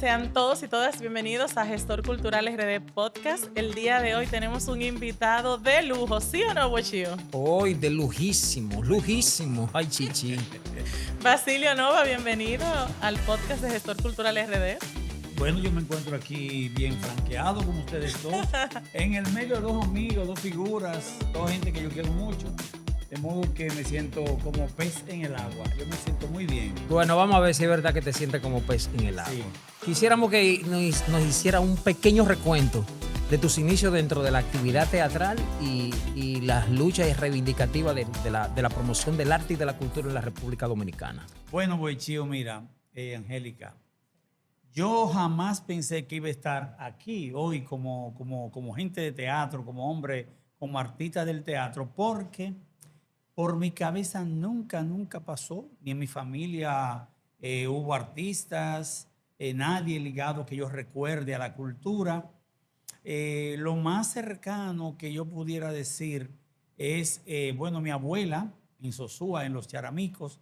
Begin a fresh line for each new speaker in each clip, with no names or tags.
sean todos y todas bienvenidos a Gestor Cultural RD Podcast. El día de hoy tenemos un invitado de lujo, ¿sí o no, Bochío?
Hoy de lujísimo, lujísimo. Ay, chichi.
Basilio Nova, bienvenido al podcast de Gestor Cultural RD.
Bueno, yo me encuentro aquí bien franqueado con ustedes dos, en el medio de dos amigos, dos figuras, dos gente que yo quiero mucho. De modo que me siento como pez en el agua. Yo me siento muy bien.
Bueno, vamos a ver si es verdad que te sientes como pez en el agua.
Sí.
Quisiéramos que nos hiciera un pequeño recuento de tus inicios dentro de la actividad teatral y las luchas reivindicativas de la promoción del arte y de la cultura en la República Dominicana.
Bueno, Boichío, mira, Angélica, yo jamás pensé que iba a estar aquí hoy como gente de teatro, como hombre, como artista del teatro, porque por mi cabeza nunca pasó, ni en mi familia hubo artistas, nadie ligado que yo recuerde a la cultura. Lo más cercano que yo pudiera decir es, bueno, mi abuela en Sosúa, en Los Charamicos,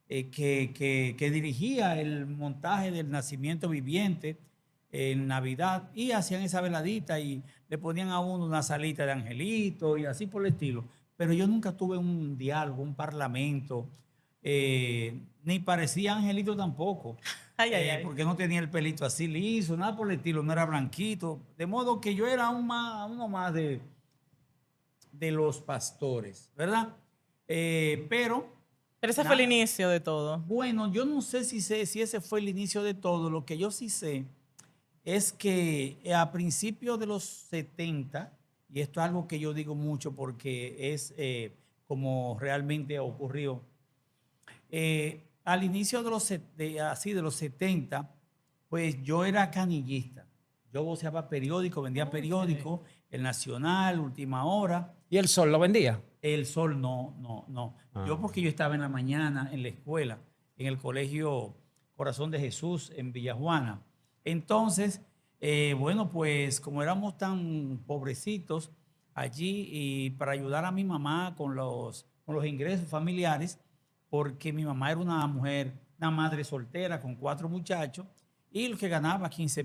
que dirigía el montaje del Nacimiento Viviente en Navidad y hacían esa veladita y le ponían a uno una salita de angelito y así por el estilo. Pero yo nunca tuve un diálogo, un parlamento, ni parecía angelito tampoco.
Ay.
Porque no tenía el pelito así liso, nada por el estilo, no era blanquito. De modo que yo era uno más de los pastores, ¿verdad? Pero
ese fue el inicio de todo.
bueno, yo no sé si ese fue el inicio de todo. Lo que yo sí sé es que a principios de los 70, y esto es algo que yo digo mucho porque es como realmente ocurrió, al inicio de los 70, pues yo era canillista. Yo voceaba periódico, vendía periódico, El Nacional, Última Hora.
¿Y el sol lo vendía?
El Sol no. Yo porque yo estaba en la mañana en la escuela, en el colegio Corazón de Jesús en Villajuana. Entonces, bueno, pues como éramos tan pobrecitos allí y para ayudar a mi mamá con los ingresos familiares, porque mi mamá era una mujer, una madre soltera con 4 muchachos y lo que ganaba 15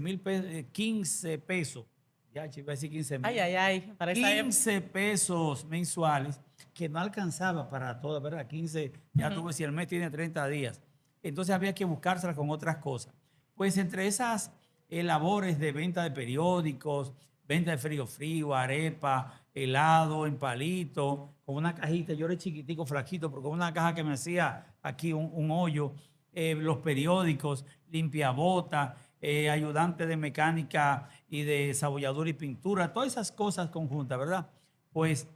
pesos. Ya, iba a decir 15,000.
Ay. Para esa
15 pesos mensuales que no alcanzaba para todo, ¿verdad? 15, ya tú ves, si el mes tiene 30 días. Entonces había que buscárselas con otras cosas. Pues entre esas labores de venta de periódicos, venta de frío, arepa, helado en palito, con una cajita, yo era chiquitico, flaquito, pero con una caja que me hacía aquí un hoyo, los periódicos, limpiabota, ayudante de mecánica y de desabolladura y pintura, todas esas cosas conjuntas, ¿verdad? Pues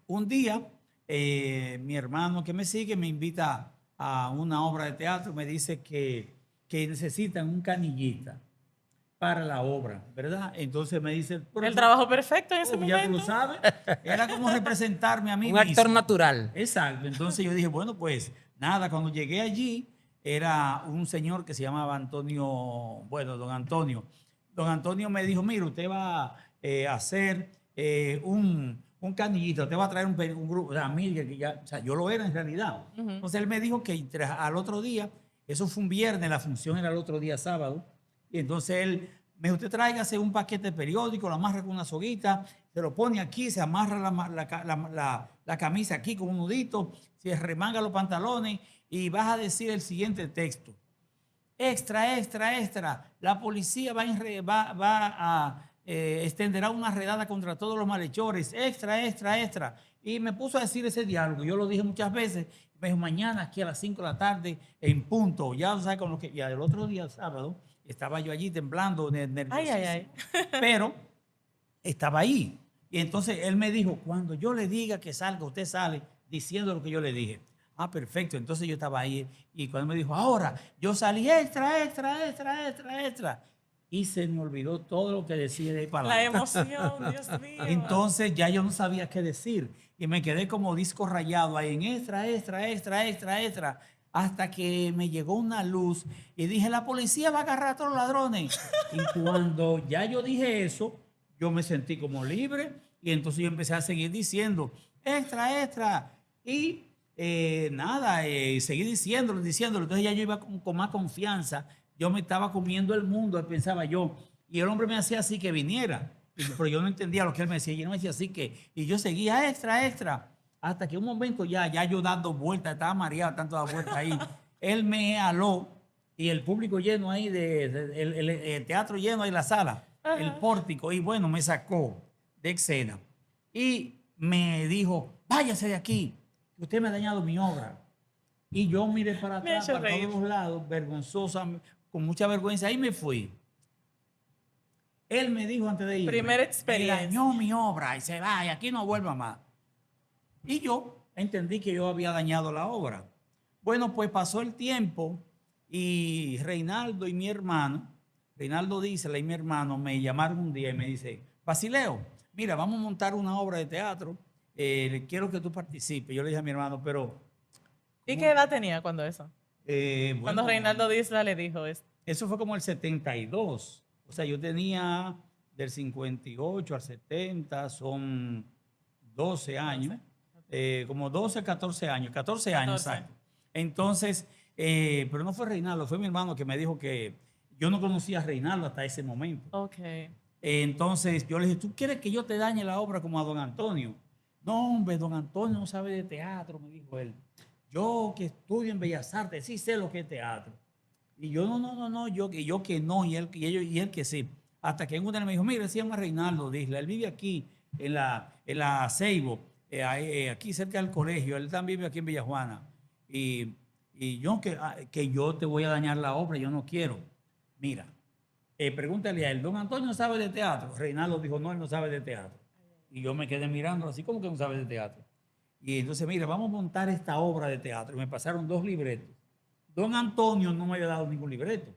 un día mi hermano que me sigue me invita a una obra de teatro, me dice que necesitan un canillita para la obra, ¿verdad? Entonces me dice...
el trabajo perfecto en ese momento.
Ya tú lo sabes, era como representarme a mí
Un
mismo.
actor natural.
Exacto, entonces yo dije, bueno, pues nada, cuando llegué allí era un señor que se llamaba Antonio, bueno, don Antonio. Don Antonio me dijo, mira, usted va a hacer un canillito, te va a traer un grupo, o sea, yo lo era en realidad. Entonces él me dijo que al otro día, eso fue un viernes, la función era el otro día sábado, y entonces él me dijo, usted tráigase un paquete de periódico, lo amarra con una soguita, se lo pone aquí, se amarra la camisa aquí con un nudito, se remanga los pantalones y vas a decir el siguiente texto. Extra, la policía extenderá una redada contra todos los malhechores. Extra. Y me puso a decir ese diálogo. Yo lo dije muchas veces. Me dijo, mañana aquí a las 5 de la tarde en punto. Ya sabes con lo que... Ya el otro día, el sábado, estaba yo allí temblando, nerviosísimo.
Ay.
Pero estaba ahí. Y entonces él me dijo, cuando yo le diga que salga, usted sale diciendo lo que yo le dije. Ah, perfecto. Entonces yo estaba ahí y cuando me dijo, ahora, yo salí extra. Y se me olvidó todo lo que decía de ahí para
La
adelante.
emoción, Dios mío.
Entonces ya yo no sabía qué decir y me quedé como disco rayado ahí en extra, hasta que me llegó una luz y dije, la policía va a agarrar a todos los ladrones. Y cuando ya yo dije eso, yo me sentí como libre y entonces yo empecé a seguir diciendo, extra. Y seguí diciéndolo. Entonces ya yo iba con más confianza. yo me estaba comiendo el mundo, pensaba yo. Y el hombre me hacía así que viniera. Pero yo no entendía lo que él me decía. Y él me decía así que... Y yo seguía extra, extra. Hasta que un momento ya yo dando vueltas, estaba mareado, tanto dando vueltas ahí. Él me aló y el público lleno ahí, el teatro lleno ahí, la sala, el pórtico. Y bueno, me sacó de escena. Y me dijo, váyase de aquí, que usted me ha dañado mi obra. Y yo miré para atrás, para todos los lados, vergonzosa, con mucha vergüenza. Ahí me fui. Él me dijo antes de ir,
primera experiencia,
dañó mi obra y se va, y aquí no vuelva más. Y yo entendí que yo había dañado la obra. Bueno, pues pasó el tiempo y Reinaldo y mi hermano, Reinaldo Dísela y mi hermano me llamaron un día y me dice, Basileo, mira, vamos a montar una obra de teatro, quiero que tú participes. Yo le dije a mi hermano, pero...
¿Y qué edad tenía cuando eso?
Bueno,
cuando Reinaldo Dísela le dijo esto.
Eso fue como el 72. O sea, yo tenía del 58 al 70, son 12 años. Como 12, 14 años. 14 años, exacto. Entonces, pero no fue Reinaldo, fue mi hermano que me dijo que yo no conocía a Reinaldo hasta ese momento.
Ok.
Entonces, yo le dije, ¿tú quieres que yo te dañe la obra como a don Antonio? No, hombre, don Antonio no sabe de teatro, me dijo él. Yo que estudio en Bellas Artes, sí sé lo que es teatro. Y yo, no, yo que no, y él que sí. Hasta que en una me dijo, mira, se llama Reinaldo Dísela, él vive aquí, en la Seibo, aquí cerca del colegio, él también vive aquí en Villajuana. Y yo que yo te voy a dañar la obra, yo no quiero. Mira, pregúntale a él, don Antonio sabe de teatro. Reinaldo dijo, no, él no sabe de teatro. Y yo me quedé mirando así, como que no sabe de teatro. Y entonces, mira, vamos a montar esta obra de teatro. Y me pasaron 2 libretos. Don Antonio no me había dado ningún libreto.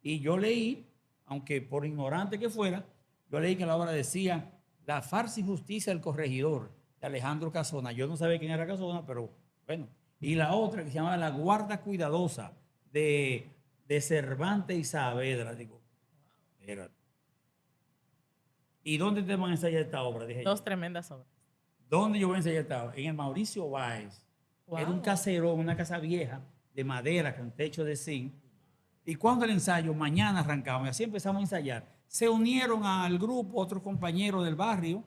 Y yo leí, aunque por ignorante que fuera, yo leí que la obra decía La farsa y justicia del corregidor, de Alejandro Casona. Yo no sabía quién era Casona, pero bueno. Y la otra que se llamaba La guarda cuidadosa, de Cervantes y Saavedra. Digo, espérate. ¿Y dónde te van a ensayar esta obra? Dije
2 tremendas obras.
¿Dónde yo voy a ensayar esta obra? En el Mauricio Báez. Wow. Era un caserón, una casa vieja de madera con techo de zinc. Y cuando el ensayo, mañana arrancamos y así empezamos a ensayar. Se unieron al grupo otros compañeros del barrio,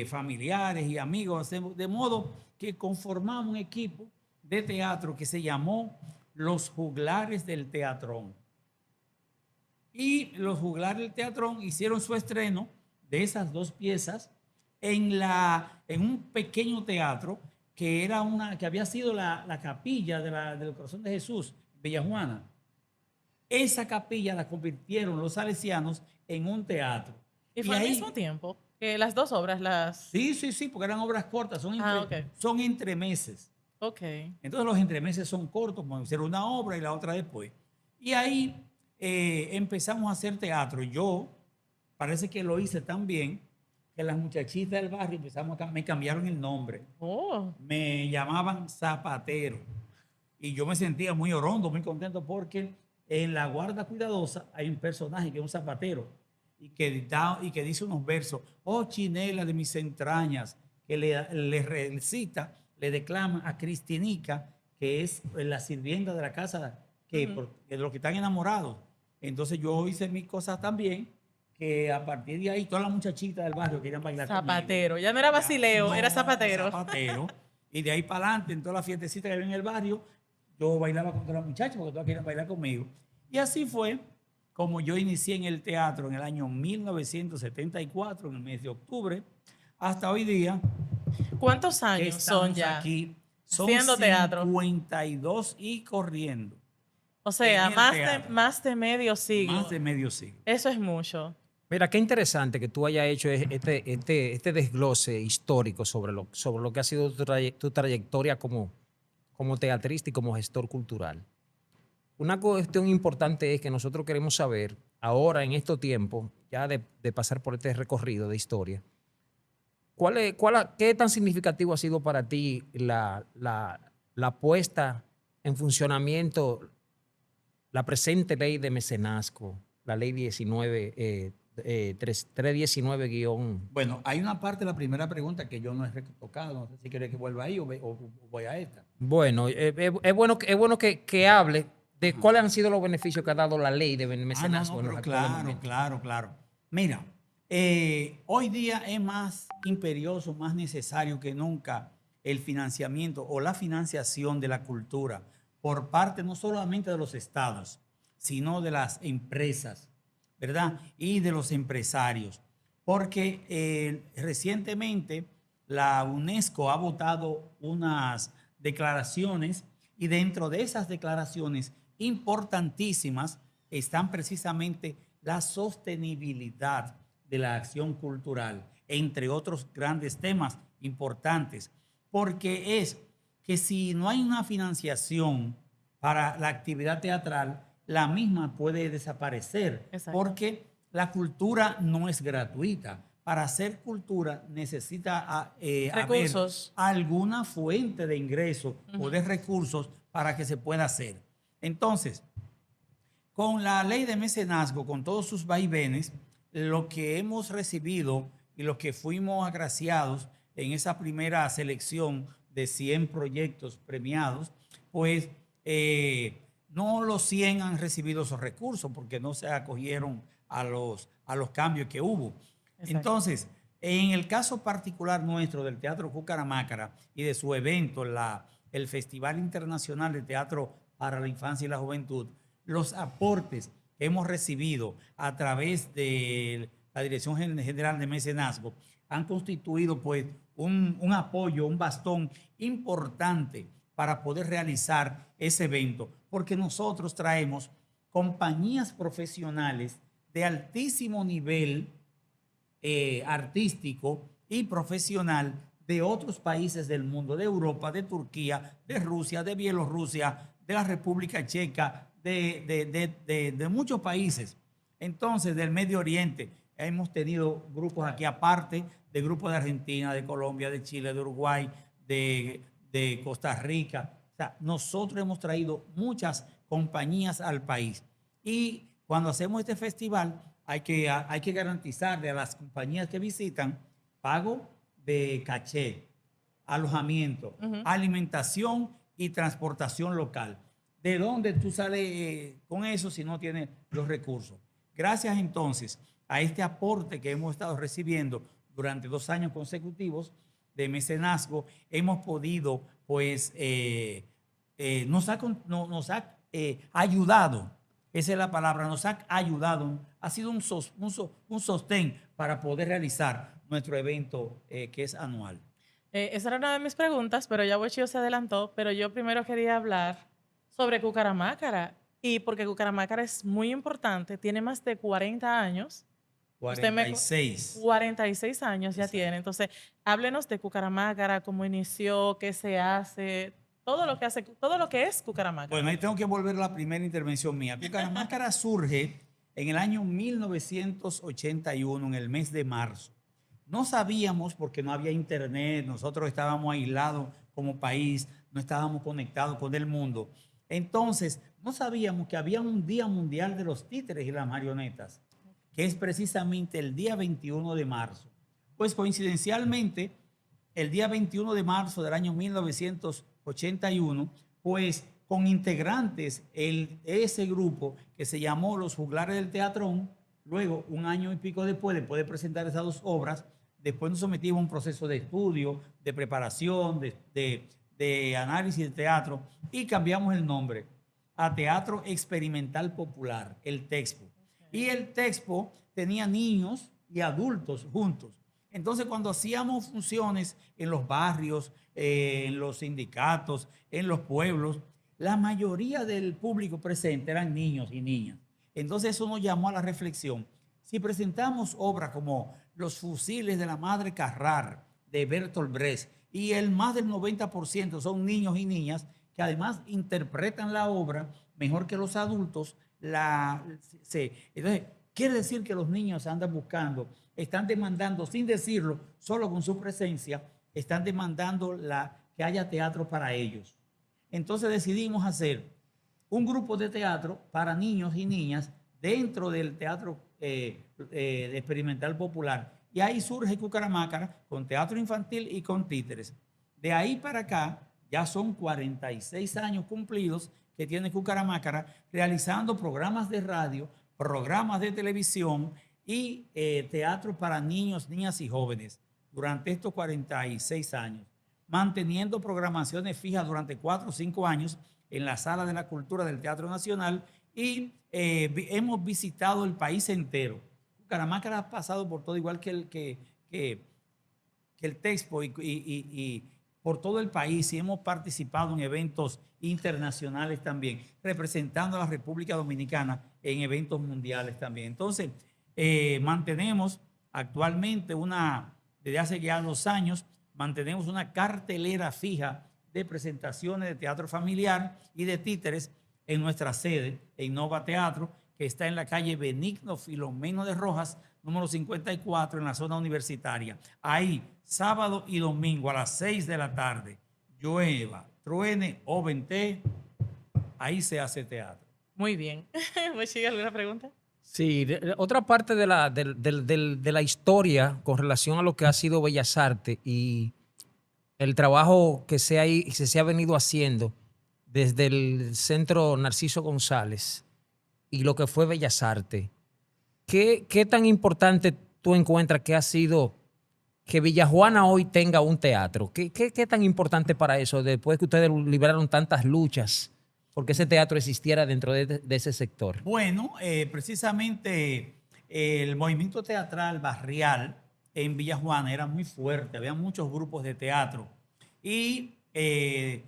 familiares y amigos, de modo que conformamos un equipo de teatro que se llamó Los Juglares del Teatrón. Y los Juglares del Teatrón hicieron su estreno de esas 2 piezas en un pequeño teatro que había sido la capilla del Corazón de Jesús, Villajuana. Esa capilla la convirtieron los salesianos en un teatro.
¿Y fue al mismo tiempo que las 2 obras?
Sí, porque eran obras cortas, son entremeses.
Ok.
Entonces los entremeses son cortos, como hacer una obra y la otra después. Y ahí empezamos a hacer teatro. Yo parece que lo hice tan bien que las muchachitas del barrio me cambiaron el nombre. Oh. Me llamaban Zapatero. Y yo me sentía muy orondo, muy contento, porque en La guarda cuidadosa hay un personaje que es un zapatero y que dice unos versos, oh chinela de mis entrañas, que le recita, le declama a Cristinica, que es la sirvienta de la casa, de los que están enamorados. Entonces yo hice mis cosas también, que a partir de ahí todas las muchachitas del barrio querían bailar
Zapatero,
conmigo.
Ya no era Basileo, era Zapatero.
Zapatero. Y de ahí para adelante, en todas las fiestecitas que había en el barrio, yo bailaba con todas las muchachas porque todas querían bailar conmigo. Y así fue como yo inicié en el teatro en el año 1974, en el mes de octubre, hasta hoy día.
¿Cuántos años son ya
aquí? Son
haciendo teatro?
52 y corriendo.
O sea, más de medio siglo.
Más de medio siglo.
Eso es mucho.
Mira, qué interesante que tú hayas hecho este desglose histórico sobre lo que ha sido tu trayectoria como teatrista y como gestor cultural. Una cuestión importante es que nosotros queremos saber, ahora en estos tiempos, ya de pasar por este recorrido de historia, ¿qué tan significativo ha sido para ti la puesta en funcionamiento, la presente ley de mecenazgo, la ley 319-?
Bueno, hay una parte de la primera pregunta que yo no he tocado. No sé si quieres que vuelva ahí o voy a esta.
Bueno, es bueno que hable de cuáles han sido los beneficios que ha dado la ley de mecenazgo en los
pero
actuales
claro,
momentos.
claro. Mira, hoy día es más imperioso, más necesario que nunca el financiamiento o la financiación de la cultura por parte no solamente de los estados, sino de las empresas, ¿verdad? Y de los empresarios. Porque recientemente la UNESCO ha votado unas declaraciones y dentro de esas declaraciones importantísimas están precisamente la sostenibilidad de la acción cultural, entre otros grandes temas importantes, porque es que si no hay una financiación para la actividad teatral, la misma puede desaparecer,
Exacto.
porque la cultura no es gratuita. Para hacer cultura necesita
Recursos.
haber alguna fuente de ingreso o de recursos para que se pueda hacer. Entonces, con la ley de mecenazgo, con todos sus vaivenes, lo que hemos recibido y lo que fuimos agraciados en esa primera selección de 100 proyectos premiados, pues no los 100 han recibido esos recursos porque no se acogieron a los cambios que hubo.
Exacto.
Entonces, en el caso particular nuestro del Teatro Cucaramácara y de su evento, el Festival Internacional de Teatro para la Infancia y la Juventud, los aportes que hemos recibido a través de la Dirección General de Mecenazgo han constituido pues un apoyo, un bastón importante para poder realizar ese evento, porque nosotros traemos compañías profesionales de altísimo nivel artístico y profesional de otros países del mundo, de Europa, de Turquía, de Rusia, de Bielorrusia, de la República Checa, de muchos países. Entonces, del Medio Oriente, hemos tenido grupos aquí aparte, de grupos de Argentina, de Colombia, de Chile, de Uruguay, de Costa Rica. O sea, nosotros hemos traído muchas compañías al país. Y cuando hacemos este festival, hay que garantizarle a las compañías que visitan pago de caché, alojamiento, alimentación y transportación local. ¿De dónde tú sales con eso si no tienes los recursos? Gracias entonces a este aporte que hemos estado recibiendo durante 2 años consecutivos de mecenazgo, hemos podido, pues, nos ha ayudado, esa es la palabra, nos ha ayudado, ha sido un sostén para poder realizar nuestro evento que es anual.
Esa era una de mis preguntas, pero ya Bochío se adelantó, pero yo primero quería hablar sobre Cucaramácara, y porque Cucaramácara es muy importante, tiene más de 40 años.
46.
46 años ya
Exacto.
tiene. Entonces, háblenos de Cucaramácara, cómo inició, qué se hace, todo lo que es Cucaramácara.
Bueno, ahí tengo que volver a la primera intervención mía. Cucaramácara surge en el año 1981, en el mes de marzo. No sabíamos porque no había internet, nosotros estábamos aislados como país, no estábamos conectados con el mundo. Entonces, no sabíamos que había un Día Mundial de los Títeres y las Marionetas, que es precisamente el día 21 de marzo. Pues coincidencialmente, el día 21 de marzo del año 1981, pues con integrantes de ese grupo que se llamó Los Juglares del Teatrón, luego, un año y pico después de presentar esas 2 obras, después nos sometimos a un proceso de estudio, de preparación, de análisis de teatro, y cambiamos el nombre a Teatro Experimental Popular, el TEXPO. Y el TEXPO tenía niños y adultos juntos. Entonces, cuando hacíamos funciones en los barrios, en los sindicatos, en los pueblos, la mayoría del público presente eran niños y niñas. Entonces, eso nos llamó a la reflexión. Si presentamos obras como Los Fusiles de la Madre Carrar, de Bertolt Brecht, y el más del 90% son niños y niñas que además interpretan la obra mejor que los adultos, entonces, quiere decir que los niños andan buscando, están demandando, sin decirlo, solo con su presencia, están demandando que haya teatro para ellos. Entonces decidimos hacer un grupo de teatro para niños y niñas dentro del Teatro Experimental Popular. Y ahí surge Cucaramácara con teatro infantil y con títeres. De ahí para acá, Ya son 46 años cumplidos que tiene Cucaramácara realizando programas de radio, programas de televisión y teatro para niños, niñas y jóvenes durante estos 46 años, manteniendo programaciones fijas durante 4 o 5 años en la Sala de la Cultura del Teatro Nacional y hemos visitado el país entero. Cucaramácara ha pasado por todo, igual que el Texpo y por todo el país, y hemos participado en eventos internacionales también, representando a la República Dominicana en eventos mundiales también. Entonces, mantenemos actualmente desde hace ya 2 años, mantenemos una cartelera fija de presentaciones de teatro familiar y de títeres en nuestra sede, en Nova Teatro, que está en la calle Benigno Filomeno de Rojas, número 54, en la zona universitaria. Ahí, sábado y domingo a las 6 de la tarde, llueva, truene o vente, ahí se hace teatro.
Muy bien. ¿Mochi, alguna pregunta?
Sí, otra parte de la historia con relación a lo que ha sido Bellas Artes y el trabajo que se ha venido haciendo desde el Centro Narciso González y lo que fue Bellas Artes. ¿Qué tan importante tú encuentras que ha sido que Villajuana hoy tenga un teatro? ¿Qué tan importante para eso, después que ustedes libraron tantas luchas, porque ese teatro existiera dentro de ese sector?
Bueno, precisamente el movimiento teatral barrial en Villajuana era muy fuerte, había muchos grupos de teatro. Y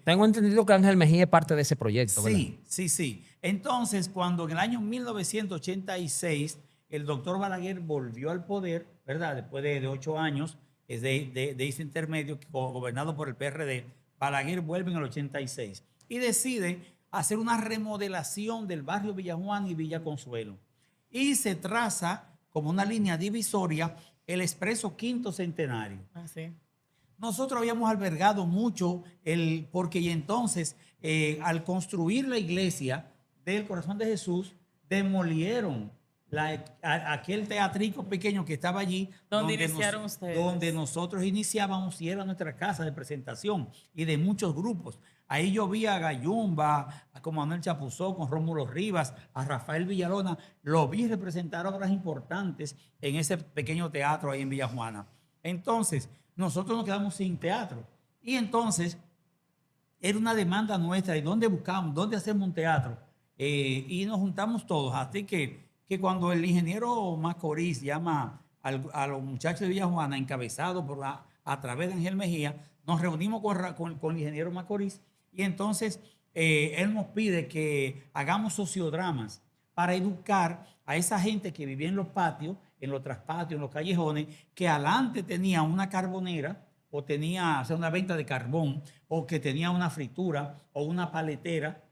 tengo entendido que Ángel Mejía es parte de ese proyecto, ¿verdad?
Sí. Entonces, cuando en el año 1986 el doctor Balaguer volvió al poder, ¿verdad? Después de 8 años de ese intermedio, gobernado por el PRD, Balaguer vuelve en el 86 y decide hacer una remodelación del barrio Villajuana y Villa Consuelo. Y se traza como una línea divisoria el Expreso Quinto Centenario.
Ah, sí.
Nosotros habíamos albergado mucho, porque y entonces al construir la iglesia del Corazón de Jesús, demolieron aquel teatrico pequeño que estaba allí.
¿Dónde iniciaron ustedes?
Donde nosotros iniciábamos y era nuestra casa de presentación y de muchos grupos. Ahí yo vi a Gayumba, a Manuel Chapuzó, con Rómulo Rivas, a Rafael Villalona. Lo vi representar obras importantes en ese pequeño teatro ahí en Villajuana. Entonces, nosotros nos quedamos sin teatro. Y entonces, era una demanda nuestra. ¿Y dónde buscamos? ¿Dónde hacemos un teatro? Y nos juntamos todos. Así que cuando el ingeniero Macorís llama a los muchachos de Villajuana, encabezado a través de Ángel Mejía, nos reunimos con el ingeniero Macorís y entonces él nos pide que hagamos sociodramas para educar a esa gente que vivía en los patios, en los traspatios, en los callejones, que adelante tenía una carbonera o tenía una venta de carbón o que tenía una fritura o una paletera,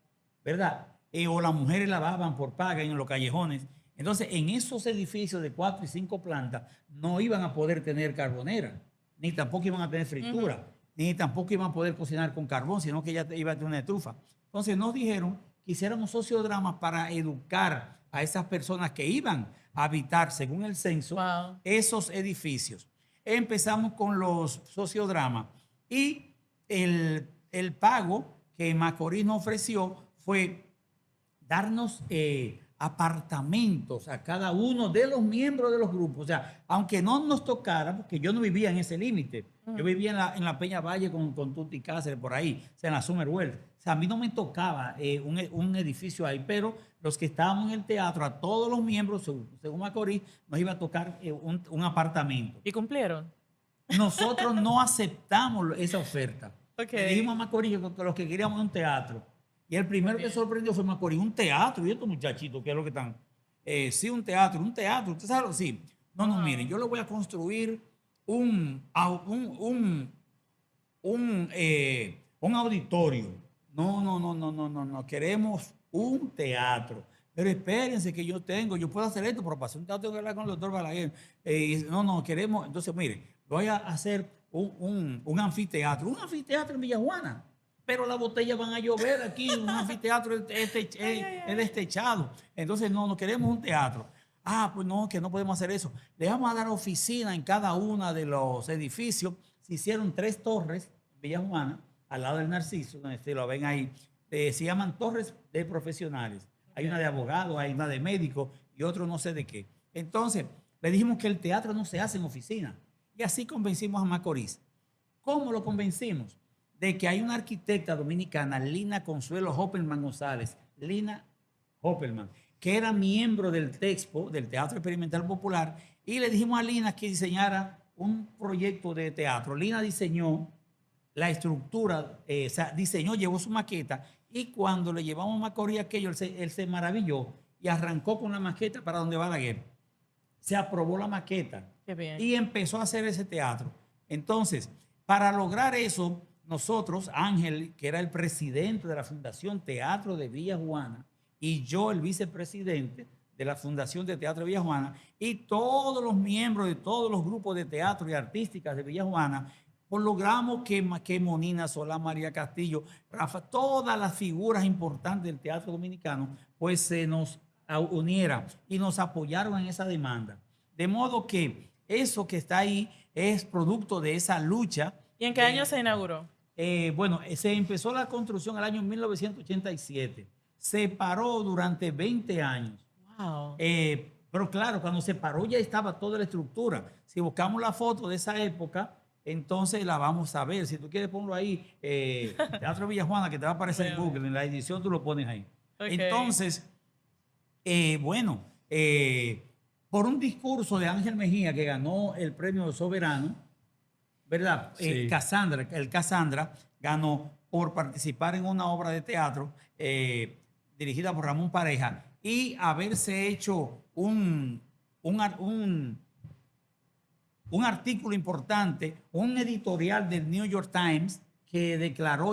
¿verdad? O las mujeres lavaban por paga en los callejones. Entonces, en esos edificios de 4 y 5 plantas no iban a poder tener carbonera, ni tampoco iban a tener fritura, ni tampoco iban a poder cocinar con carbón, sino que ya iba a tener una estufa. Entonces, nos dijeron que hiciéramos sociodramas para educar a esas personas que iban a habitar, según el censo, esos edificios. Empezamos con los sociodramas y el pago que Macorís nos ofreció fue darnos apartamentos a cada uno de los miembros de los grupos. O sea, aunque no nos tocara, porque yo no vivía en ese límite. Yo vivía en la Peña Valle con Tuti Cáceres, por ahí, o sea, en la Summerwell. O sea, a mí no me tocaba un edificio ahí, pero los que estábamos en el teatro, a todos los miembros, según Macorís, nos iba a tocar un apartamento.
¿Y cumplieron?
Nosotros no aceptamos esa oferta.
Okay.
Le dijimos a Macorís que los que queríamos un teatro. Y el primero que sorprendió fue Macorís, un teatro. Y estos muchachitos, ¿qué es lo que están? Sí, un teatro. ¿Usted sabe? Sí. No, miren, yo le voy a construir un auditorio. No. Queremos un teatro. Pero espérense que yo puedo hacer esto, pero para hacer un teatro tengo que hablar con el doctor Balaguer. Queremos. Entonces, miren, voy a hacer un anfiteatro. Un anfiteatro en Villajuana. Pero las botellas van a llover aquí, un anfiteatro es destechado. Entonces, no queremos un teatro. Pues no, que no podemos hacer eso. Le vamos a dar oficina en cada uno de los edificios. Se hicieron 3 torres en Villajuana al lado del Narciso, donde se lo ven ahí, se llaman torres de profesionales. Hay una de abogados, hay una de médicos y otro no sé de qué. Entonces, le dijimos que el teatro no se hace en oficina. Y así convencimos a Macorís. ¿Cómo lo convencimos? De que hay una arquitecta dominicana, Lina Consuelo Hoppelman González, Lina Hoppelman, que era miembro del TEXPO, del Teatro Experimental Popular, y le dijimos a Lina que diseñara un proyecto de teatro. Lina diseñó la estructura, o sea, diseñó, llevó su maqueta, y cuando le llevamos a Macorís aquello, él se maravilló y arrancó con la maqueta para donde Balaguer. Se aprobó la maqueta.
Qué bien.
Y empezó a hacer ese teatro. Entonces, para lograr eso, nosotros, Ángel, que era el presidente de la Fundación Teatro de Villa Juana, y yo, el vicepresidente de la Fundación de Teatro de Villa Juana, y todos los miembros de todos los grupos de teatro y artísticas de Villa Juana, pues logramos que Monina Solá, María Castillo, Rafa, todas las figuras importantes del teatro dominicano, pues se nos unieran y nos apoyaron en esa demanda. De modo que eso que está ahí es producto de esa lucha.
¿Y en qué año se inauguró?
Bueno, se empezó la construcción en el año 1987. Se paró durante 20 años.
Wow.
Pero claro, cuando se paró ya estaba toda la estructura. Si buscamos la foto de esa época, entonces la vamos a ver. Si tú quieres ponlo ahí, Teatro Villa Juana, que te va a aparecer en Google, en la edición tú lo pones ahí.
Okay.
Entonces, por un discurso de Ángel Mejía que ganó el premio Soberano, ¿verdad?
Sí.
El Cassandra ganó por participar en una obra de teatro dirigida por Ramón Pareja y haberse hecho un artículo importante, un editorial del New York Times que declaró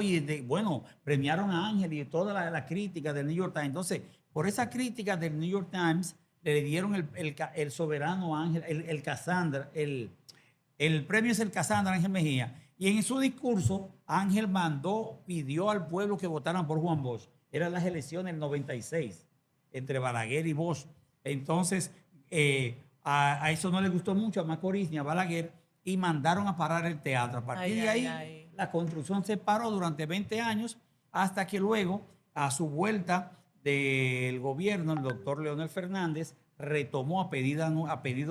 premiaron a Ángel y toda la crítica del New York Times. Entonces, por esa crítica del New York Times, le dieron el Soberano Ángel, el Cassandra, el premio es el Cassandra Ángel Mejía. Y en su discurso, Ángel pidió al pueblo que votaran por Juan Bosch. Eran las elecciones del 96, entre Balaguer y Bosch. Entonces, a eso no le gustó mucho a Macorís ni a Balaguer y mandaron a parar el teatro. A partir de ahí, la construcción se paró durante 20 años hasta que luego, a su vuelta del gobierno, el doctor Leonel Fernández retomó a pedido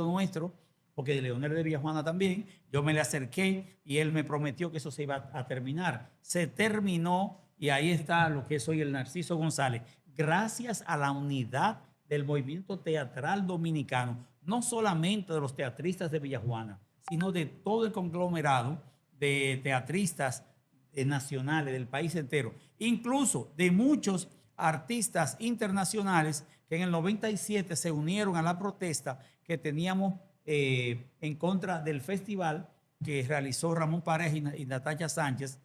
nuestro, porque de Leonel de Villajuana también, yo me le acerqué y él me prometió que eso se iba a terminar. Se terminó y ahí está lo que es hoy el Narciso González, gracias a la unidad del movimiento teatral dominicano, no solamente de los teatristas de Villajuana, sino de todo el conglomerado de teatristas nacionales del país entero, incluso de muchos artistas internacionales que en el 97 se unieron a la protesta que teníamos en contra del festival que realizó Ramón Pareja y Natalia Sánchez,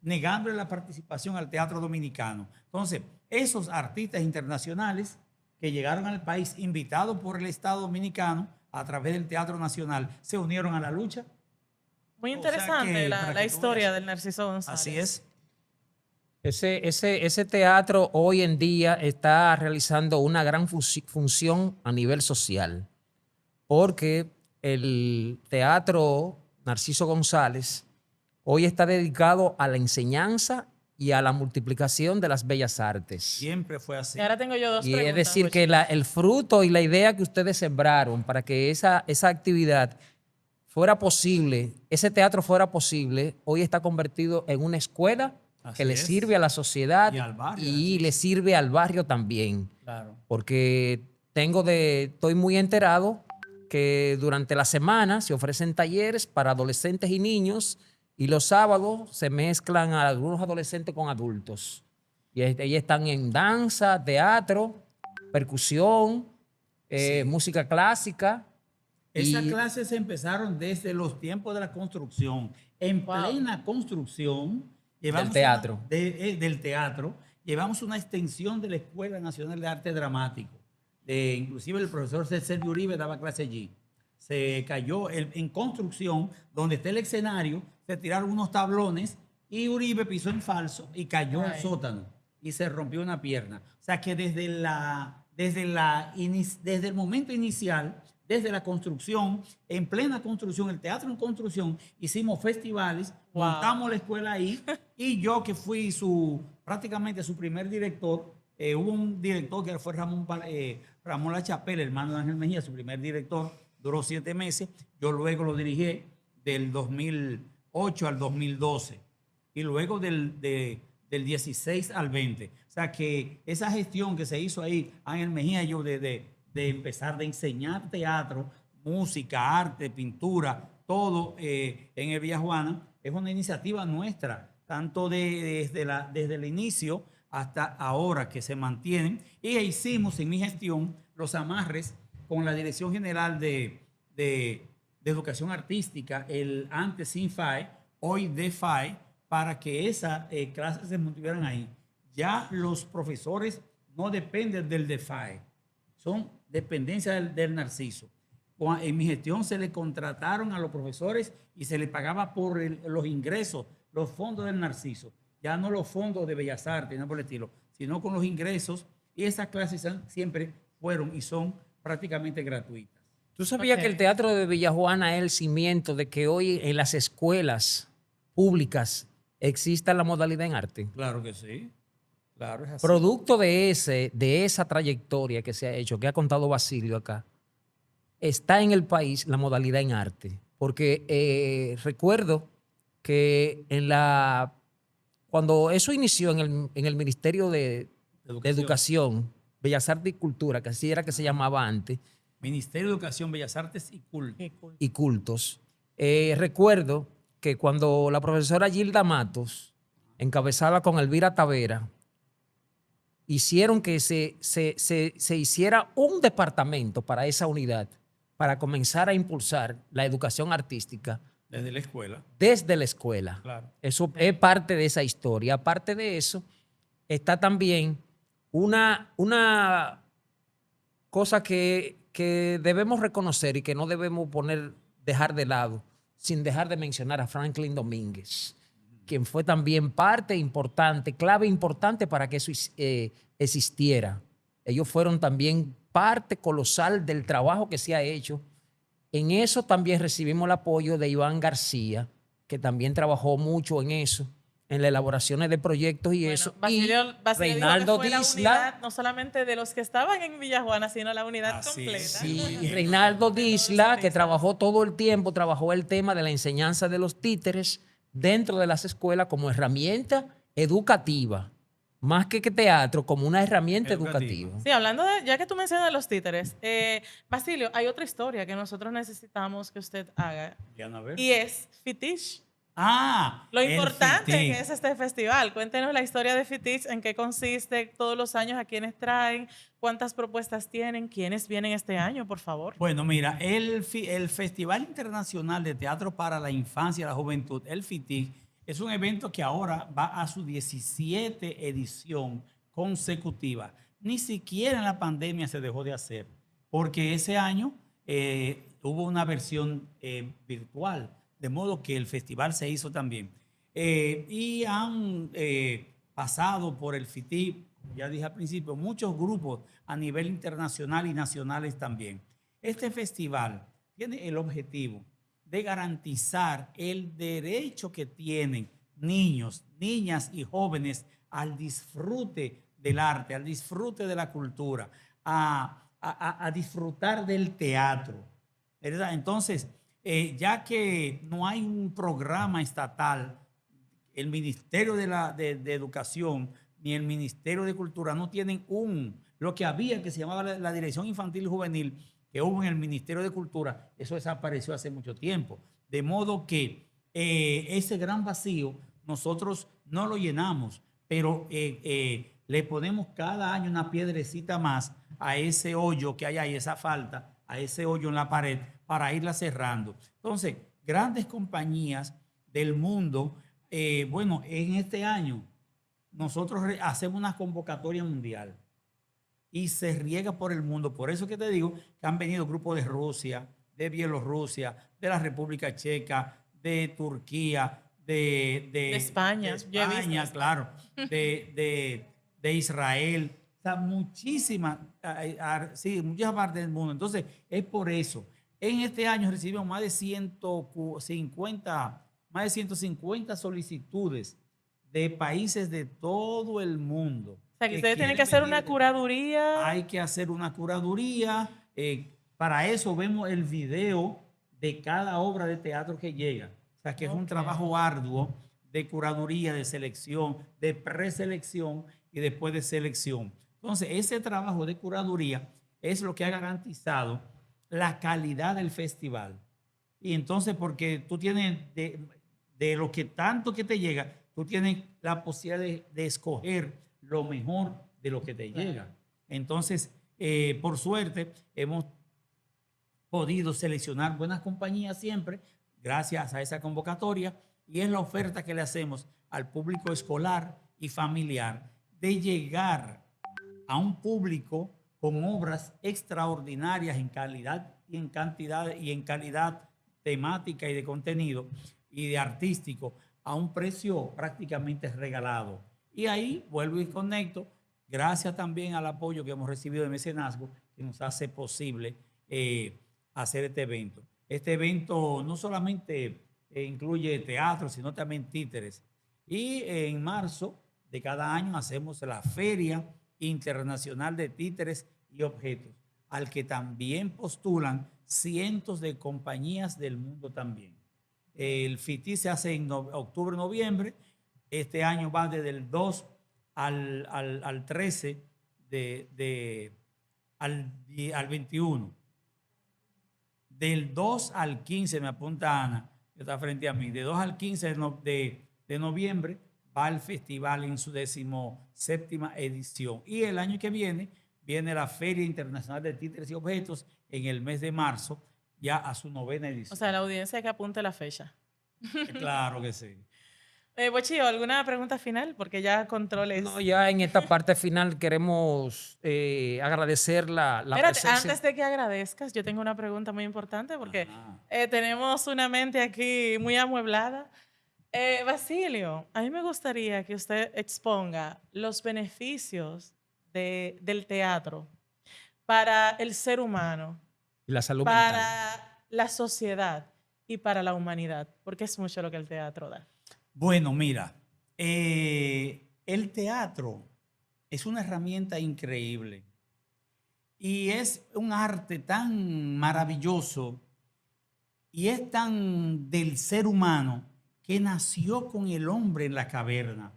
negándole la participación al teatro dominicano. Entonces, esos artistas internacionales que llegaron al país invitados por el Estado dominicano a través del Teatro Nacional se unieron a la lucha.
Muy interesante la historia del Narciso González.
Así es.
Ese teatro hoy en día está realizando una gran función a nivel social, porque el teatro Narciso González hoy está dedicado a la enseñanza y a la multiplicación de las bellas artes.
Siempre fue así.
Y ahora tengo yo dos
Y
preguntas.
es decir, que el fruto y la idea que ustedes sembraron para que esa actividad fuera posible, ese teatro fuera posible, hoy está convertido en una escuela que le sirve a la sociedad
y al barrio,
y le sirve al barrio también.
Claro.
Porque estoy muy enterado que durante la semana se ofrecen talleres para adolescentes y niños y los sábados se mezclan a algunos adolescentes con adultos. Y ellos están en danza, teatro, percusión, música clásica.
Esas clases empezaron desde los tiempos de la construcción. En plena construcción
del teatro.
Del teatro, llevamos una extensión de la Escuela Nacional de Arte Dramático. Inclusive el profesor Sergio Uribe daba clase allí. Se cayó en construcción, donde está el escenario, se tiraron unos tablones y Uribe pisó en falso y cayó al sótano y se rompió una pierna. O sea que desde el momento inicial desde la construcción, en plena construcción, el teatro en construcción, hicimos festivales,
Wow.
montamos la escuela ahí y yo que fui prácticamente su primer director, hubo un director que fue Ramón La Chapelle, hermano de Ángel Mejía, su primer director, duró 7 meses, yo luego lo dirigí del 2008 al 2012 y luego del 16 al 20. O sea que esa gestión que se hizo ahí, Ángel Mejía y yo, de empezar de enseñar teatro, música, arte, pintura, todo en el Villa Juana, es una iniciativa nuestra, tanto desde el inicio hasta ahora que se mantienen. Y hicimos en mi gestión los amarres con la Dirección General de Educación Artística, el antes SINFAE, hoy DEFAE, para que esas clases se mantuvieran ahí. Ya los profesores no dependen del DEFAE, son dependencia del Narciso. En mi gestión se le contrataron a los profesores y se les pagaba por los ingresos, los fondos del Narciso. Ya no los fondos de Bellas Artes, no por el estilo, sino con los ingresos. Y esas clases siempre fueron y son prácticamente gratuitas.
¿Tú sabías que el Teatro de Villajuana es el cimiento de que hoy en las escuelas públicas exista la modalidad en arte?
Claro que sí. Claro, es así.
Producto de esa trayectoria que se ha hecho, que ha contado Basilio acá, está en el país la modalidad en arte. Porque recuerdo que cuando eso inició en el Ministerio de Educación, Bellas Artes y Cultura, que así era que se llamaba antes,
Ministerio de Educación, Bellas Artes
y Cultos, recuerdo que cuando la profesora Gilda Matos, encabezada con Elvira Tavera, hicieron que se hiciera un departamento para esa unidad, para comenzar a impulsar la educación artística.
Desde la escuela.
Desde la escuela.
Claro.
Eso es parte de esa historia. Aparte de eso, está también una cosa que debemos reconocer y que no debemos dejar de lado, sin dejar de mencionar a Franklin Domínguez, quien fue también parte importante, clave importante para que eso existiera. Ellos fueron también parte colosal del trabajo que se ha hecho. En eso también recibimos el apoyo de Iván García, que también trabajó mucho en eso, en las elaboraciones de proyectos y eso.
Basilio
Reinaldo
dijo que fue la
Disla,
unidad, no solamente de los que estaban en Villajuana, sino la unidad completa.
sí, y Reinaldo Disla, que trabajó todo el tiempo, trabajó el tema de la enseñanza de los títeres dentro de las escuelas como herramienta educativa, más que teatro, como una herramienta educativa.
Sí, hablando de, ya que tú mencionas los títeres, Basilio, hay otra historia que nosotros necesitamos que usted haga. Y es Fitish. Lo importante que es este festival. Cuéntenos la historia de Fitish, en qué consiste, todos los años a quiénes traen, cuántas propuestas tienen, quiénes vienen este año, por favor.
Bueno, mira, el Festival Internacional de Teatro para la Infancia y la Juventud, el Fitish, es un evento que ahora va a su 17 edición consecutiva. Ni siquiera en la pandemia se dejó de hacer, porque ese año hubo una versión virtual, de modo que el festival se hizo también. Y han pasado por el Fitish, ya dije al principio, muchos grupos a nivel internacional y nacionales también. Este festival tiene el objetivo de garantizar el derecho que tienen niños, niñas y jóvenes al disfrute del arte, al disfrute de la cultura, a disfrutar del teatro, ¿verdad? Entonces, ya que no hay un programa estatal, el Ministerio de Educación ni el Ministerio de Cultura no tienen lo que había que se llamaba la Dirección Infantil y Juvenil, que hubo en el Ministerio de Cultura, eso desapareció hace mucho tiempo. De modo que ese gran vacío nosotros no lo llenamos, pero le ponemos cada año una piedrecita más a ese hoyo que hay ahí, esa falta, a ese hoyo en la pared, para irla cerrando. Entonces, grandes compañías del mundo, bueno, en este año nosotros hacemos una convocatoria mundial y se riega por el mundo. Por eso que te digo que han venido grupos de Rusia, de Bielorrusia, de la República Checa, de Turquía, de
España.
claro, de Israel, O sea, muchísimas partes del mundo. Entonces, es por eso. En este año recibimos más de 150 solicitudes de países de todo el mundo.
O sea, que ustedes tienen que hacer una curaduría.
Hay que hacer una curaduría. Para eso vemos el video de cada obra de teatro que llega. O sea, que es un trabajo arduo de curaduría, de selección, de preselección y después de selección. Entonces, ese trabajo de curaduría es lo que ha garantizado la calidad del festival. Y entonces, porque tú tienes de lo que tanto que te llega, tú tienes la posibilidad de escoger lo mejor de lo que te llega. Entonces, por suerte, hemos podido seleccionar buenas compañías siempre, gracias a esa convocatoria, y es la oferta que le hacemos al público escolar y familiar de llegar a un público con obras extraordinarias en calidad y en cantidad y en calidad temática y de contenido y de artístico a un precio prácticamente regalado. Y ahí vuelvo y conecto, gracias también al apoyo que hemos recibido de mecenazgo, que nos hace posible hacer este evento. Este evento no solamente incluye teatro, sino también títeres. Y en marzo de cada año hacemos la Feria Internacional de Títeres y Objetos, al que también postulan cientos de compañías del mundo también. El FITI se hace en octubre, noviembre. Este año va desde el 2 al 13 al 21. Del 2 al 15, me apunta Ana, que está frente a mí, de 2 al 15 de noviembre va el festival en su 17ª edición. Y el año que viene la Feria Internacional de Títeres y Objetos en el mes de marzo, ya a su 9ª edición.
O sea, la audiencia que apunte la fecha.
Claro que sí.
Bochillo, ¿alguna pregunta final? Porque ya controles.
No, ya en esta parte final queremos agradecer la presencia.
Antes de que agradezcas, yo tengo una pregunta muy importante porque tenemos una mente aquí muy amueblada. Basilio, a mí me gustaría que usted exponga los beneficios del teatro para el ser humano,
y la salud
para
mental,
la sociedad y para la humanidad, porque es mucho lo que el teatro da.
Bueno, mira, el teatro es una herramienta increíble y es un arte tan maravilloso y es tan del ser humano que nació con el hombre en la caverna.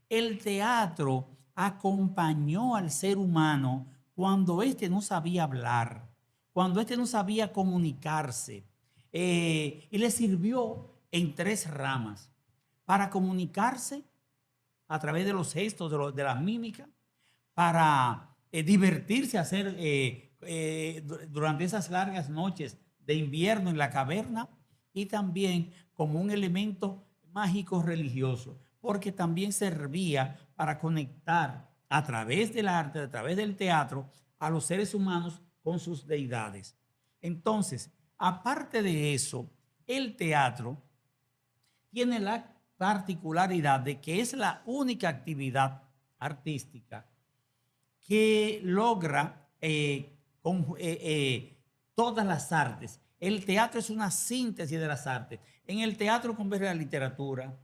El teatro acompañó al ser humano cuando éste no sabía hablar, cuando éste no sabía comunicarse, y le sirvió en 3 ramas: para comunicarse a través de los gestos, de las mímicas, para divertirse, hacer durante esas largas noches de invierno en la caverna, y también como un elemento mágico religioso, porque también servía para conectar a través del arte, a través del teatro, a los seres humanos con sus deidades. Entonces, aparte de eso, el teatro tiene la particularidad de que es la única actividad artística que logra todas las artes. El teatro es una síntesis de las artes. En el teatro converge la literatura,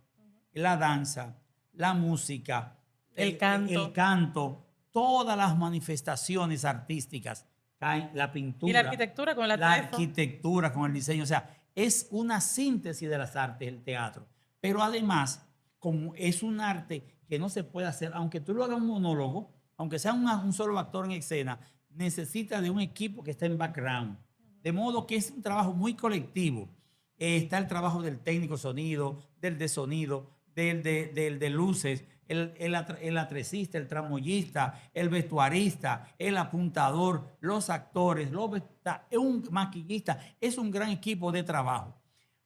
la danza, la música, el canto, todas las manifestaciones artísticas, la pintura.
Y la arquitectura con
la arquitectura con el diseño. O sea, es una síntesis de las artes el teatro. Pero además, como es un arte que no se puede hacer, aunque tú lo hagas un monólogo, aunque sea un solo actor en escena, necesita de un equipo que está en background. De modo que es un trabajo muy colectivo. Está el trabajo del técnico sonido, del de sonido, del de luces, el atrecista, el tramoyista, el vestuarista, el apuntador, los actores, un maquillista. Es un gran equipo de trabajo.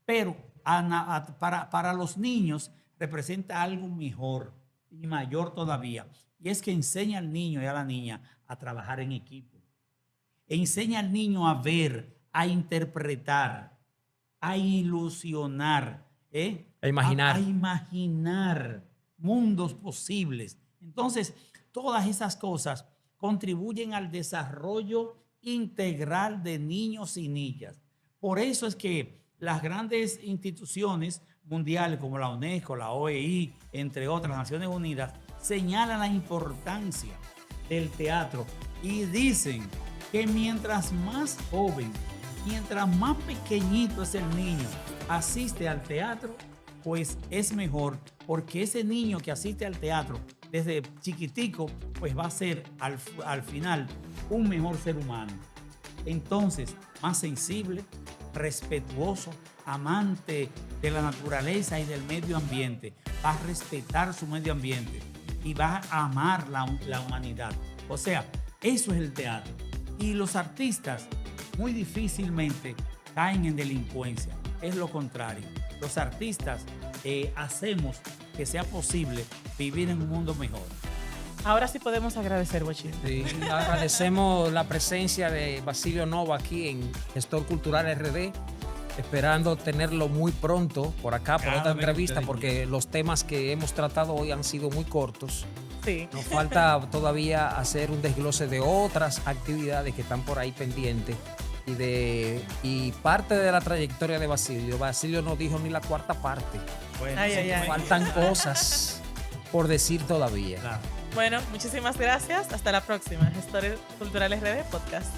Pero para los niños representa algo mejor y mayor todavía. Y es que enseña al niño y a la niña a trabajar en equipo. Enseña al niño a ver, a interpretar, a ilusionar,
a imaginar.
A imaginar mundos posibles. Entonces, todas esas cosas contribuyen al desarrollo integral de niños y niñas. Por eso es que las grandes instituciones mundiales como la UNESCO, la OEI, entre otras, Naciones Unidas, señalan la importancia del teatro y dicen que mientras más joven, mientras más pequeñito es el niño, asiste al teatro, pues es mejor, porque ese niño que asiste al teatro desde chiquitico, pues va a ser al final un mejor ser humano. Entonces, más sensible, respetuoso, amante de la naturaleza y del medio ambiente, va a respetar su medio ambiente y va a amar la humanidad. O sea, eso es el teatro. Y los artistas muy difícilmente caen en delincuencia. Es lo contrario. Los artistas hacemos que sea posible vivir en un mundo mejor.
Ahora sí podemos agradecer, Bochín.
Sí, agradecemos la presencia de Basilio Nova aquí en Gestor Cultural RD, esperando tenerlo muy pronto por acá, por otra entrevista, porque los temas que hemos tratado hoy han sido muy cortos.
Sí.
Nos falta todavía hacer un desglose de otras actividades que están por ahí pendientes y parte de la trayectoria de Basilio. Basilio no dijo ni la cuarta parte.
Bueno,
faltan cosas por decir todavía.
Claro.
Bueno, muchísimas gracias. Hasta la próxima. Gestores Culturales RD Podcast.